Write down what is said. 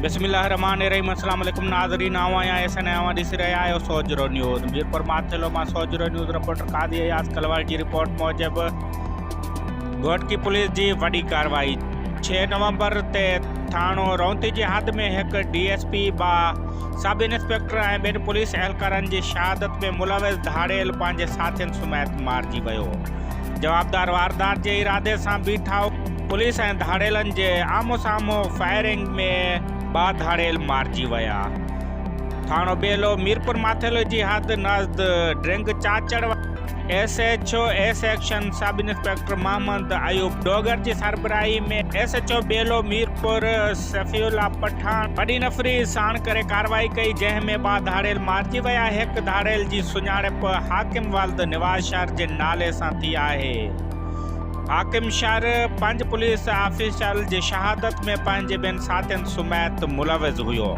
बिस्मिल्लाहिर्रहमानिर्रहीम। अस्सलाम वालेकुम नाज़रीन। आवां ऐसा नया ॾिसी रहिया आहियो सोजरो न्यूज़। मीरपुर माथेलो मां सोजरो न्यूज़ रिपोर्टर कादी अयाज़ कलवार जी रिपोर्ट मूजिब घोटकी पुलिस जी वॾी कार्रवाई। 6 नवंबर ते थाणो रौंती जी हद में एक DSP बा सब इंस्पेक्टर ऐं ॿिनि पुलिस एहलकारनि जी शहादत में मुलविस धाड़ेल पंहिंजे साथियुनि समेत मारिजी वियो। जवाबदार वारदात जे इरादे सां बीठा पुलिस ऐं धाड़ेलनि जे आमो साम्हूं फायरिंग में 2 धाड़ेल मारिजी विया। थाणो बेलो मीरपुर माथेलो जी हद नज़द ड्रिंक चाचड़ SHO ए section sub inspector Mohammad Ayub Dogar की सरबराही में SHO बेलो मीरपुर सफ़ीउल्लाह पठान वॾी नफ़री साण करे कार्रवाई कई, जंहिंमें 2 धाड़ेल मारिजी विया। एक धाड़ेल जी सुञाणप हाकिम वल्द निवाज़ शहर जे नाले सां थी आहे। हाकिम शहर 5 पुलिस ऑफिसर जी शहादत में पंहिंजे ॿिनि साथियुनि समेत मुलविस हुयो।